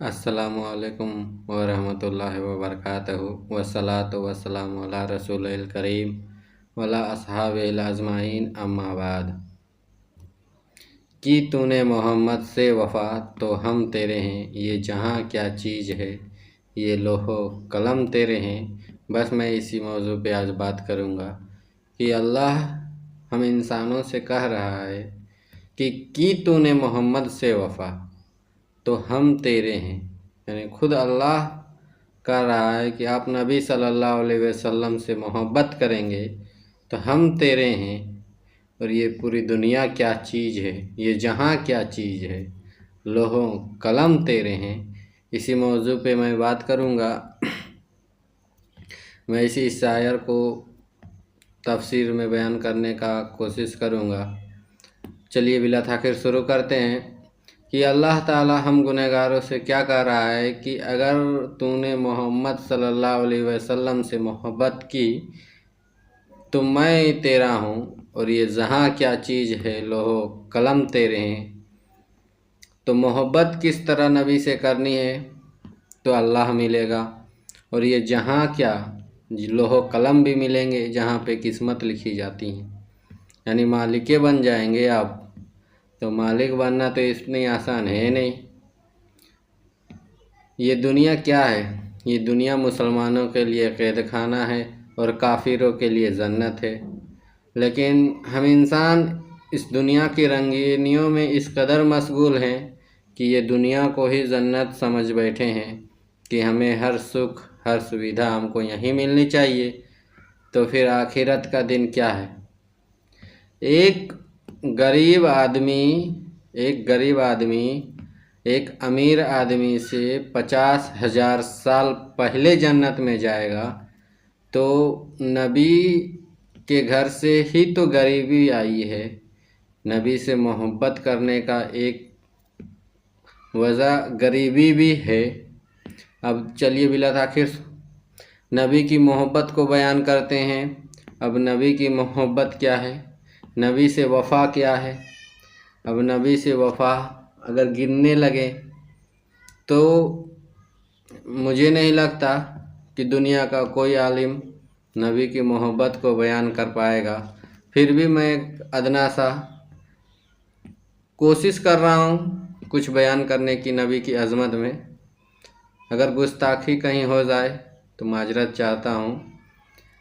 अस्सलामुअलैकुम वरहमतुल्लाहि वबरकातुहू वस्सलातु वस्सलामु अला रसूलिल करीम वला अस्हाबिल अजमाइन अम्मा बाद। कि तूने मोहम्मद से वफ़ा तो हम तेरे हैं, ये जहाँ क्या चीज़ है, ये लोहो कलम तेरे हैं। बस मैं इसी मौजू पे आज बात करूँगा कि अल्लाह हम इंसानों से कह रहा है कि तूने मोहम्मद से वफ़ा तो हम तेरे हैं, यानी खुद अल्लाह कह रहा है कि आप नबी सल्लल्लाहु अलैहि वसल्लम से मोहब्बत करेंगे तो हम तेरे हैं। और ये पूरी दुनिया क्या चीज़ है, ये जहाँ क्या चीज़ है, लोहो कलम तेरे हैं। इसी मौजू पे मैं बात करूँगा। मैं इसी शायर को तफसीर में बयान करने का कोशिश करूँगा। चलिए बिला ताख़िर शुरू करते हैं कि अल्लाह ताला हम गुनहगारों से क्या कह रहा है कि अगर तूने मोहम्मद सल्लल्लाहु अलैहि वसल्लम से मोहब्बत की तो मैं तेरा हूँ, और ये जहाँ क्या चीज़ है लोहो कलम तेरे हैं। तो मोहब्बत किस तरह नबी से करनी है तो अल्लाह मिलेगा, और ये जहाँ क्या लोहो कलम भी मिलेंगे जहाँ पे किस्मत लिखी जाती हैं, यानी मालिके बन जाएंगे आप। तो मालिक बनना तो इतनी आसान है नहीं। ये दुनिया क्या है, ये दुनिया मुसलमानों के लिए कैद खाना है और काफिरों के लिए जन्नत है। लेकिन हम इंसान इस दुनिया की रंगीनियों में इस कदर मशगूल हैं कि ये दुनिया को ही जन्नत समझ बैठे हैं कि हमें हर सुख हर सुविधा हमको यहीं मिलनी चाहिए। तो फिर आखिरत का दिन क्या है। एक गरीब आदमी एक अमीर आदमी से 50,000 साल पहले जन्नत में जाएगा, तो नबी के घर से ही तो गरीबी आई है। नबी से मोहब्बत करने का एक वजह गरीबी भी है। अब चलिए बिला ताख़िर नबी की मोहब्बत को बयान करते हैं। अब नबी की मोहब्बत क्या है, नबी से वफ़ा क्या है। अब नबी से वफ़ा अगर गिनने लगे तो मुझे नहीं लगता कि दुनिया का कोई आलिम नबी की मोहब्बत को बयान कर पाएगा। फिर भी मैं अदना सा कोशिश कर रहा हूँ कुछ बयान करने की नबी की अज़मत में। अगर गुस्ताखी कहीं हो जाए तो माजरत चाहता हूँ।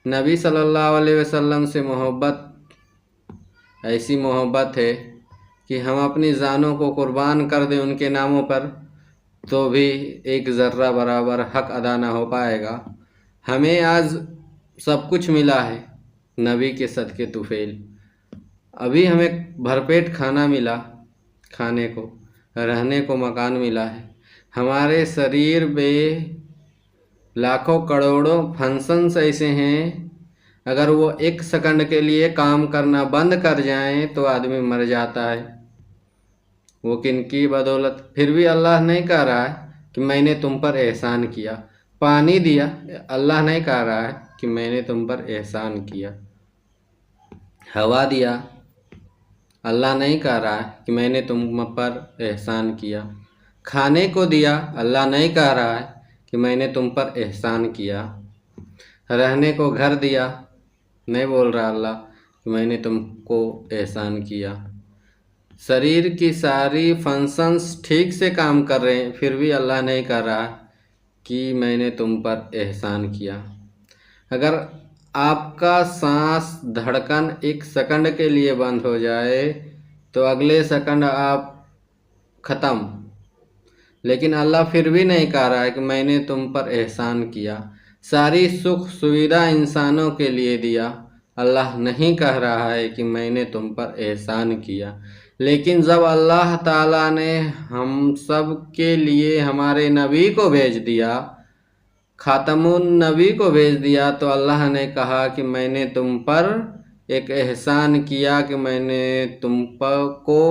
नबी सल्लल्लाहु अलैहि वसल्लम से मोहब्बत ऐसी मोहब्बत है कि हम अपनी जानों को कुर्बान कर दें उनके नामों पर तो भी एक ज़र्रा बराबर हक अदा ना हो पाएगा। हमें आज सब कुछ मिला है नबी के सदके तुफ़ैल। अभी हमें भरपेट खाना मिला, खाने को, रहने को मकान मिला है। हमारे शरीर में लाखों करोड़ों फंक्शंस ऐसे हैं, अगर वो एक सेकंड के लिए काम करना बंद कर जाएं तो आदमी मर जाता है। वो किनकी बदौलत। फिर भी अल्लाह नहीं कह रहा है कि मैंने तुम पर एहसान किया। पानी दिया, अल्लाह नहीं कह रहा है कि मैंने तुम पर एहसान किया। हवा दिया, अल्लाह नहीं कह रहा है कि मैंने तुम पर एहसान किया। खाने को दिया, अल्लाह नहीं कह रहा है कि मैंने तुम पर एहसान किया। रहने को घर दिया, नहीं बोल रहा अल्लाह कि मैंने तुमको एहसान किया। शरीर की सारी फंक्शंस ठीक से काम कर रहे हैं, फिर भी अल्लाह नहीं कह रहा कि मैंने तुम पर एहसान किया। अगर आपका सांस धड़कन एक सेकंड के लिए बंद हो जाए तो अगले सेकंड आप ख़त्म। लेकिन अल्लाह फिर भी नहीं कह रहा है कि मैंने तुम पर एहसान किया। सारी सुख सुविधा इंसानों के लिए दिया, अल्लाह नहीं कह रहा है कि मैंने तुम पर एहसान किया। लेकिन जब अल्लाह ताला ने हम सब के लिए हमारे नबी को भेज दिया, ख़ातमुन नबी को भेज दिया, तो अल्लाह ने कहा कि मैंने तुम पर एक एहसान किया कि मैंने तुम पर को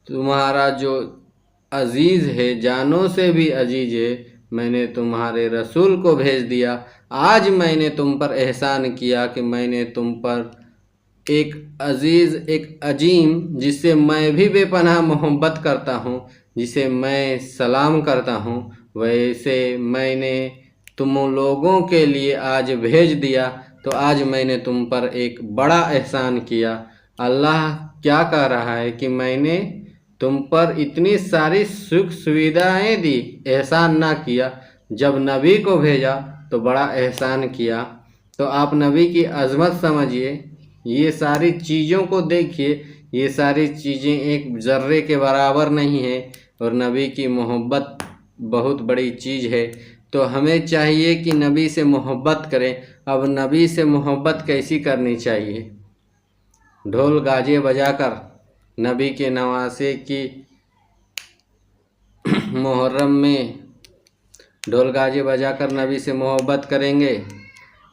तुम्हारा जो अजीज़ है, जानों से भी अजीज़ है, मैंने तुम्हारे रसूल को भेज दिया। आज मैंने तुम पर एहसान किया कि मैंने तुम पर एक अजीज़, एक अजीम, जिससे मैं भी बेपनाह मोहब्बत करता हूँ, جسے میں سلام کرتا ہوں ویسے میں نے تم لوگوں کے لیے آج بھیج دیا، تو آج میں نے تم پر ایک بڑا احسان کیا۔ اللہ کیا کہہ رہا ہے کہ میں نے تم پر اتنی ساری سکھ سویدھائیں دی، احسان نہ کیا۔ جب نبی کو بھیجا تو بڑا احسان کیا۔ تو آپ نبی کی عظمت سمجھیے، یہ ساری چیزوں کو دیکھیے، یہ ساری چیزیں ایک ذرے کے برابر نہیں ہیں، اور نبی کی محبت بہت بڑی چیز ہے۔ تو ہمیں چاہیے کہ نبی سے محبت کریں۔ اب نبی سے محبت کیسی کرنی چاہیے؟ ڈھول گاجے بجا کر نبی کے نواسے کی محرم میں ڈھول گاجے بجا کر نبی سے محبت کریں گے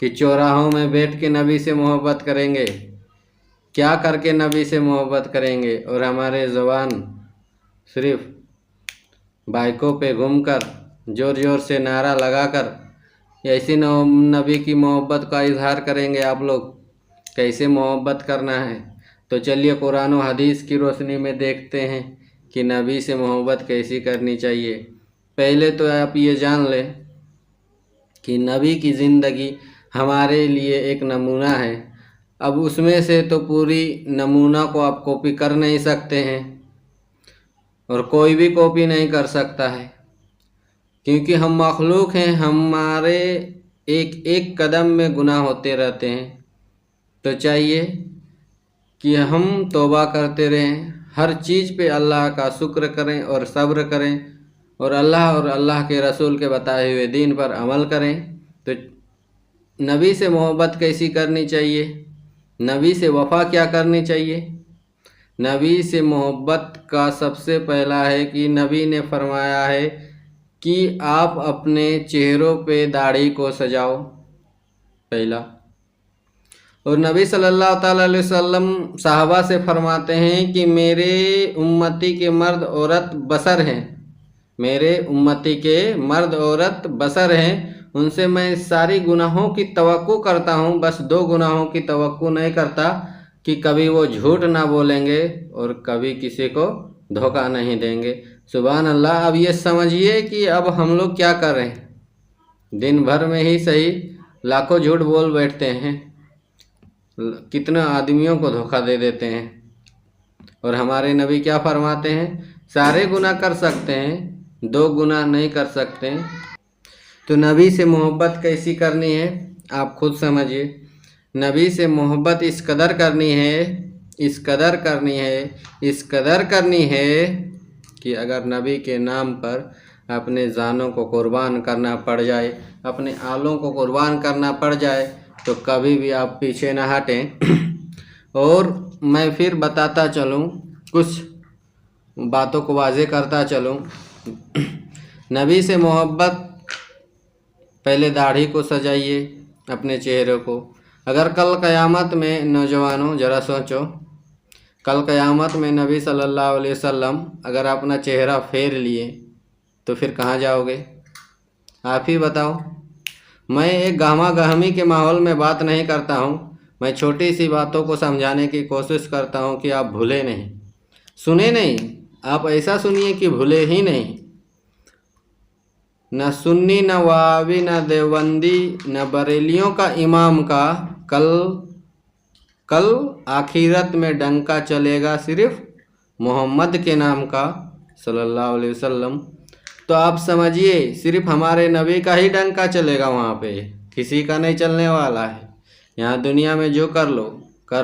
کہ چوراہوں میں بیٹھ کے نبی سے محبت کریں گے؟ کیا کر کے نبی سے محبت کریں گے؟ اور ہمارے زبان صرف بائکوں پہ گھوم کر زور زور سے نعرہ لگا کر ایسی نبی کی محبت کا اظہار کریں گے؟ آپ لوگ کیسے محبت کرنا ہے؟ تو چلیے قرآن و حدیث کی روشنی میں دیکھتے ہیں کہ نبی سے محبت کیسی کرنی چاہیے۔ پہلے تو آپ یہ جان لیں کہ نبی کی زندگی ہمارے لیے ایک نمونہ ہے۔ اب اس میں سے تو پوری نمونہ کو آپ کاپی کر نہیں سکتے ہیں، اور کوئی بھی کاپی نہیں کر سکتا ہے، کیونکہ ہم مخلوق ہیں، ہمارے ایک ایک قدم میں گناہ ہوتے رہتے ہیں۔ تو چاہیے کہ ہم توبہ کرتے رہیں، ہر چیز پہ اللہ کا شکر کریں اور صبر کریں، اور اللہ کے رسول کے بتائے ہوئے دین پر عمل کریں۔ تو نبی سے محبت کیسی کرنی چاہیے؟ نبی سے وفا کیا کرنی چاہیے؟ نبی سے محبت کا سب سے پہلا ہے کہ نبی نے فرمایا ہے کہ آپ اپنے چہروں پہ داڑھی کو سجاؤ، پہلا۔ اور نبی صلی اللہ تعالیٰ علیہ وسلم صحابہ سے فرماتے ہیں کہ میرے امتی کے مرد عورت بشر ہیں، میرے امتی کے مرد عورت بشر ہیں، ان سے میں ساری گناہوں کی توقع کرتا ہوں، بس 2 گناہوں کی توقع نہیں کرتا کہ کبھی وہ جھوٹ نہ بولیں گے اور کبھی کسی کو دھوکہ نہیں دیں گے۔ سبحان اللہ۔ اب یہ سمجھیے کہ اب ہم لوگ کیا کر رہے ہیں، دن بھر میں ہی صحیح لاکھوں جھوٹ بول بیٹھتے ہیں، کتنے آدمیوں کو دھوکہ دے دیتے ہیں، اور ہمارے نبی کیا فرماتے ہیں؟ سارے گناہ کر سکتے ہیں، 2 گناہ نہیں کر سکتے۔ تو نبی سے محبت کیسی کرنی ہے آپ خود سمجھیے۔ نبی سے محبت اس قدر کرنی ہے کہ اگر نبی کے نام پر اپنے جانوں کو قربان کرنا پڑ جائے، اپنے آلوں کو قربان کرنا پڑ جائے، تو کبھی بھی آپ پیچھے نہ ہٹیں۔ اور میں پھر بتاتا چلوں، کچھ باتوں کو واضح کرتا چلوں۔ نبی سے محبت، پہلے داڑھی کو سجائیے اپنے چہرے کو۔ اگر کل قیامت میں، نوجوانوں ذرا سوچو، کل قیامت میں نبی صلی اللہ علیہ وسلم اگر اپنا چہرہ پھیر لیے تو پھر کہاں جاؤ گے؟ آپ ہی بتاؤ۔ میں ایک گہما گہمی کے ماحول میں بات نہیں کرتا ہوں، میں چھوٹی سی باتوں کو سمجھانے کی کوشش کرتا ہوں کہ آپ بھولے نہیں، سنے نہیں، آپ ایسا سنیے کہ بھولے ہی نہیں۔ نہ سنی، نہ وہابی، نہ دیوبندی، نہ بریلیوں کا امام کا کل آخرت میں ڈنکا چلے گا صرف محمد کے نام کا صلی اللہ علیہ وسلم۔ تو آپ سمجھیے صرف ہمارے نبی کا ہی ڈنکا چلے گا، وہاں پہ کسی کا نہیں چلنے والا ہے۔ یہاں دنیا میں جو کر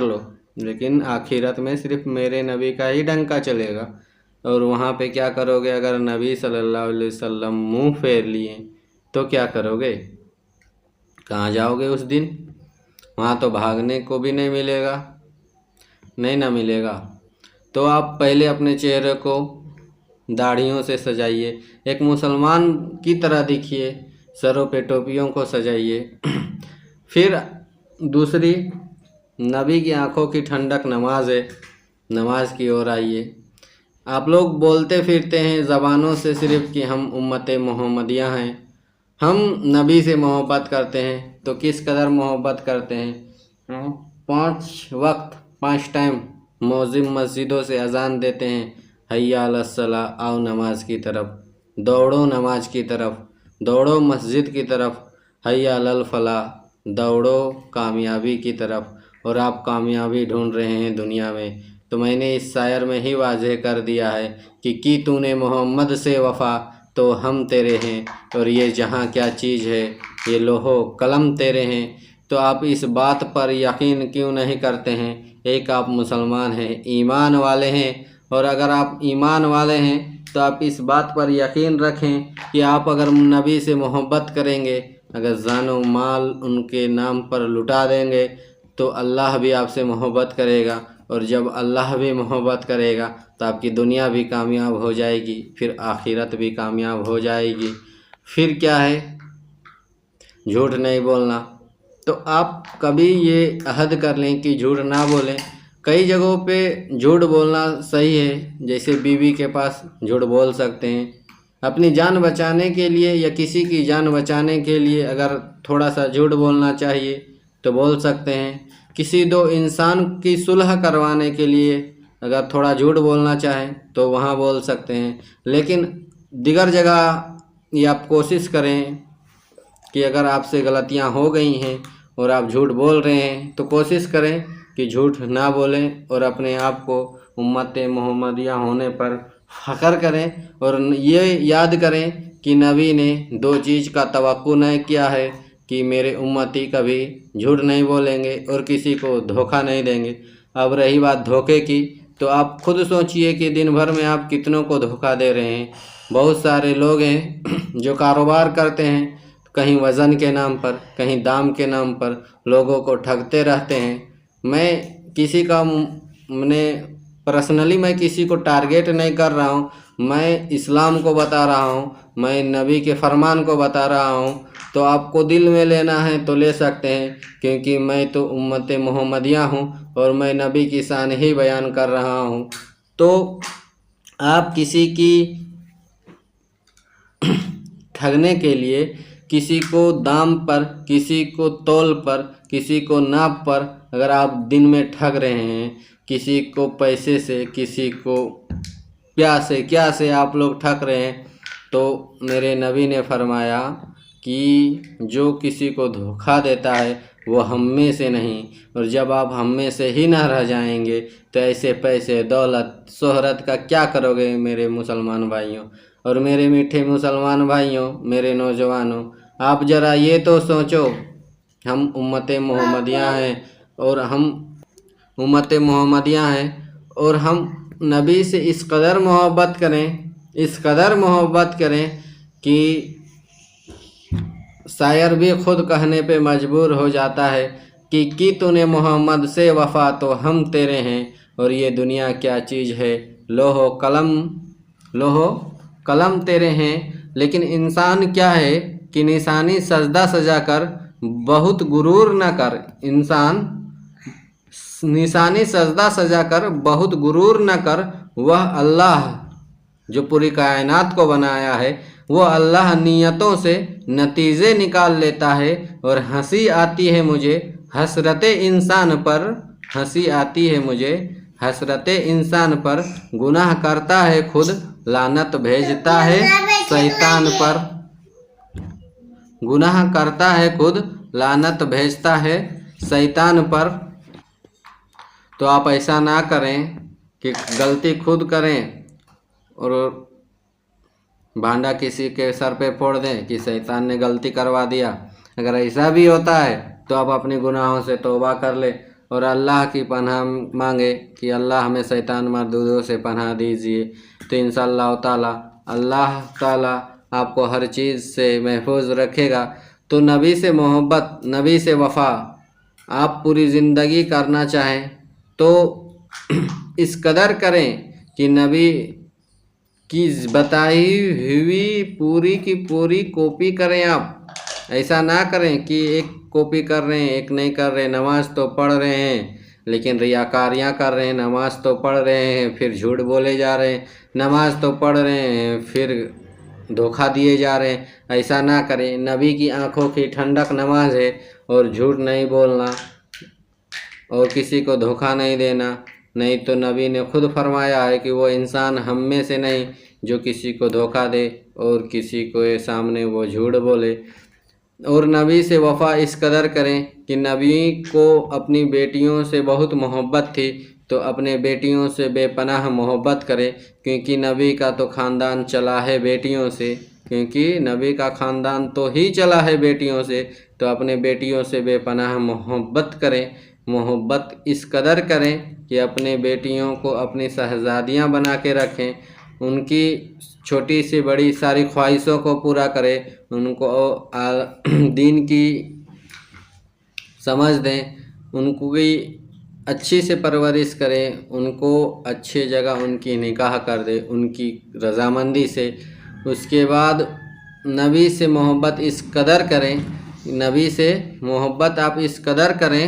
لو، لیکن آخرت میں صرف میرے نبی کا ہی ڈنکا چلے گا۔ اور وہاں پہ کیا کرو گے؟ اگر نبی صلی اللہ علیہ وسلم منہ پھیر لیے تو کیا کرو گے؟ کہاں جاؤ گے اس دن؟ وہاں تو بھاگنے کو بھی نہیں ملے گا، نہ ملے گا۔ تو آپ پہلے اپنے چہرے کو داڑھیوں سے سجائیے، ایک مسلمان کی طرح دکھیے، سروں پہ ٹوپیوں کو سجائیے۔ پھر دوسری، نبی کی آنکھوں کی ٹھنڈک نماز ہے، نماز کی اور آئیے۔ آپ لوگ بولتے پھرتے ہیں زبانوں سے صرف کہ ہم امت محمدیہ ہیں، ہم نبی سے محبت کرتے ہیں، تو کس قدر محبت کرتے ہیں؟ 5 وقت 5 ٹائم مؤذن مسجدوں سے اذان دیتے ہیں، हैया अलस्सला, आओ नमाज की तरफ, दौड़ो नमाज की तरफ, दौड़ो मस्जिद की तरफ, हैया अलल फलाह, दौड़ो कामयाबी की तरफ। और आप कामयाबी ढूंढ रहे हैं दुनिया में, तो मैंने इस शायर में ही वाज़ेह कर दिया है कि की तूने मोहम्मद से वफ़ा तो हम तेरे हैं, और ये जहाँ क्या चीज़ है ये लोहो कलम तेरे हैं। तो आप इस बात पर यकीन क्यों नहीं करते हैं? एक आप मुसलमान हैं, ईमान वाले हैं, और अगर आप ईमान वाले हैं तो आप इस बात पर यकीन रखें कि आप अगर नबी से मोहब्बत करेंगे, अगर जान व माल उनके नाम पर लुटा देंगे, तो अल्लाह भी आपसे मोहब्बत करेगा, और जब अल्लाह भी मोहब्बत करेगा तो आपकी दुनिया भी कामयाब हो जाएगी, फिर आखिरत भी कामयाब हो जाएगी। फिर क्या है? झूठ नहीं बोलना। तो आप कभी ये अहद कर लें कि झूठ ना बोलें। कई जगहों पे झूठ बोलना सही है, जैसे बीवी के पास झूठ बोल सकते हैं, अपनी जान बचाने के लिए या किसी की जान बचाने के लिए अगर थोड़ा सा झूठ बोलना चाहिए तो बोल सकते हैं। किसी दो इंसान की सुलह करवाने के लिए अगर थोड़ा झूठ बोलना चाहें तो वहाँ बोल सकते हैं। लेकिन दिगर जगह ये आप कोशिश करें कि अगर आपसे गलतियाँ हो गई हैं और आप झूठ बोल रहे हैं तो कोशिश करें कि झूठ ना बोलें, और अपने आप को उम्मत मोहम्मदिया होने पर फ़ख्र करें, और ये याद करें कि नबी ने दो चीज़ का तवक्कुल नहीं किया है कि मेरे उम्मती कभी झूठ नहीं बोलेंगे और किसी को धोखा नहीं देंगे। अब रही बात धोखे की, तो आप खुद सोचिए कि दिन भर में आप कितनों को धोखा दे रहे हैं। बहुत सारे लोग हैं जो कारोबार करते हैं, कहीं वज़न के नाम पर, कहीं दाम के नाम पर लोगों को ठगते रहते हैं। मैं किसी का पर्सनली मैं किसी को टारगेट नहीं कर रहा हूँ, मैं इस्लाम को बता रहा हूँ, मैं नबी के फरमान को बता रहा हूँ। तो आपको दिल में लेना है तो ले सकते हैं, क्योंकि मैं तो उम्मत मोहम्मदिया हूँ और मैं नबी की शान ही बयान कर रहा हूँ। तो आप किसी की ठगने के लिए, किसी को दाम पर, किसी को तौल पर, किसी को नाप पर अगर आप दिन में ठग रहे हैं, किसी को पैसे से, किसी को क्या से आप लोग ठग रहे हैं, तो मेरे नबी ने फरमाया कि जो किसी को धोखा देता है वो हम में से नहीं, और जब आप हम में से ही ना रह जाएंगे तो ऐसे पैसे, दौलत, शोहरत का क्या करोगे मेरे मुसलमान भाइयों। और मेरे मीठे मुसलमान भाइयों, मेरे नौजवानों, आप ज़रा ये तो सोचो, हम उम्मत मोहम्मदिया हैं और हम नबी से इस कदर मोहब्बत करें कि शायर भी खुद कहने पे मजबूर हो जाता है कि की तूने मोहम्मद से वफ़ा तो हम तेरे हैं, और ये दुनिया क्या चीज़ है, लोहो कलम तेरे हैं। लेकिन इंसान क्या है कि निशानी सजदा सजा कर बहुत गुरूर न कर, इंसान निशानी सजदा सजा कर बहुत गुरूर न कर, वह अल्लाह जो पूरी कायनात को बनाया है, वो अल्लाह नियतों से नतीजे निकाल लेता है। और हंसी आती है मुझे हसरते इंसान पर, गुनाह करता है खुद लानत भेजता है शैतान पर, गुनाह करता है खुद लानत भेजता है शैतान पर। तो आप ऐसा ना करें कि गलती खुद करें और भांडा किसी के सर पे फोड़ दें कि शैतान ने गलती करवा दिया। अगर ऐसा भी होता है तो आप अपने गुनाहों से तौबा कर ले और अल्लाह की पनाह मांगे कि अल्लाह हमें शैतान मरदूदों से पनाह दीजिए। तो इंशाअल्लाह ताला अल्लाह ताला आपको हर चीज़ से महफूज रखेगा। तो नबी से मोहब्बत, नबी से वफ़ा आप पूरी ज़िंदगी करना चाहें तो इस कदर करें कि नबी की बताई हुई पूरी की पूरी कॉपी करें। आप ऐसा ना करें कि एक कॉपी कर रहे हैं, एक नहीं कर रहे। नमाज तो पढ़ रहे हैं लेकिन रियाकारियाँ कर रहे हैं। नमाज तो पढ़ रहे हैं फिर झूठ बोले जा रहे हैं। नमाज तो पढ़ रहे हैं फिर धोखा दिए जा रहे हैं। ऐसा ना करें। नबी की आंखों की ठंडक नमाज है और झूठ नहीं बोलना और किसी को धोखा नहीं देना نہیں تو نبی نے خود فرمایا ہے کہ وہ انسان ہم میں سے نہیں جو کسی کو دھوکہ دے اور کسی کو سامنے وہ جھوٹ بولے۔ اور نبی سے وفا اس قدر کریں کہ نبی کو اپنی بیٹیوں سے بہت محبت تھی تو اپنے بیٹیوں سے بے پناہ محبت کرے، کیونکہ نبی کا تو خاندان چلا ہے بیٹیوں سے، کیونکہ نبی کا خاندان تو ہی چلا ہے بیٹیوں سے، تو اپنے بیٹیوں سے بے پناہ محبت کریں۔ محبت اس قدر کریں کہ اپنے بیٹیوں کو اپنی شہزادیاں بنا کے رکھیں، ان کی چھوٹی سی بڑی ساری خواہشوں کو پورا کرے، ان کو دین کی سمجھ دیں، ان کو بھی اچھی سے پرورش کریں، ان کو اچھی جگہ ان کی نکاح کر دے ان کی رضامندی سے۔ اس کے بعد نبی سے محبت اس قدر کریں، نبی سے محبت آپ اس قدر کریں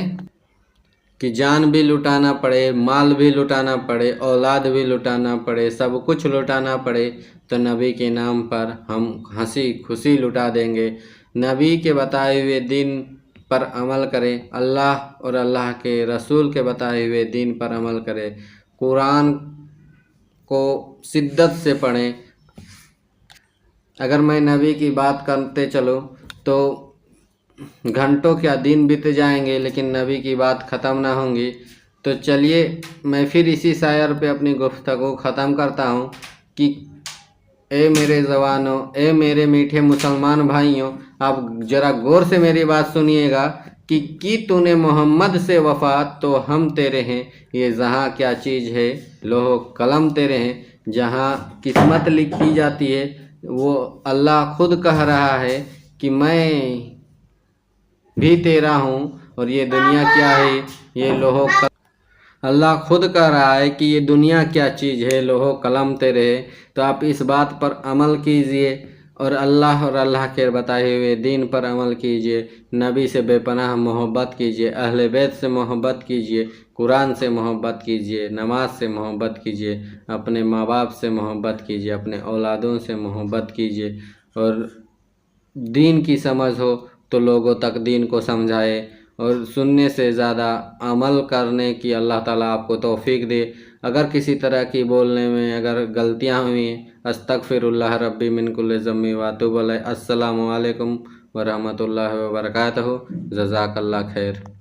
کہ جان بھی لٹانا پڑے، مال بھی لٹانا پڑے، اولاد بھی لٹانا پڑے، سب کچھ لٹانا پڑے تو نبی کے نام پر ہم ہنسی خوشی لٹا دیں گے۔ نبی کے بتائے ہوئے دین پر عمل کریں، اللہ اور اللہ کے رسول کے بتائے ہوئے دین پر عمل کریں، قرآن کو شدت سے پڑھیں۔ اگر میں نبی کی بات کرتے چلوں تو گھنٹوں کیا دن بیت جائیں گے، لیکن نبی کی بات ختم نہ ہوں گی۔ تو چلیے میں پھر اسی شاعر پہ اپنی گفتگو ختم کرتا ہوں کہ اے میرے جوانوں، اے میرے میٹھے مسلمان بھائیوں، آپ ذرا غور سے میری بات سنیے گا کہ کی تو نے محمد سے وفا تو ہم تیرے ہیں، یہ جہاں کیا چیز ہے لوح و قلم تیرے ہیں۔ جہاں قسمت لکھی جاتی ہے وہ اللہ خود کہہ رہا ہے کہ میں بھی تیرا ہوں، اور یہ دنیا کیا ہے، یہ لوح و قلم، اللہ خود کہہ رہا ہے کہ یہ دنیا کیا چیز ہے، لوح و قلم تیرے ہے۔ تو آپ اس بات پر عمل کیجئے اور اللہ کے بتائے ہوئے دین پر عمل کیجئے، نبی سے بے پناہ محبت کیجئے، اہل بیت سے محبت کیجئے، قرآن سے محبت کیجئے، نماز سے محبت کیجئے، اپنے ماں باپ سے محبت کیجئے، اپنے اولادوں سے محبت کیجئے، اور دین کی سمجھ ہو تو لوگوں تک دین کو سمجھائے، اور سننے سے زیادہ عمل کرنے کی اللہ تعالیٰ آپ کو توفیق دے۔ اگر کسی طرح کی بولنے میں اگر غلطیاں ہوئی ہیں، استغفر اللہ ربی من کل ذنب واتوب الیہ۔ السلام علیکم ورحمۃ اللہ وبرکاتہ۔ جزاک اللہ خیر۔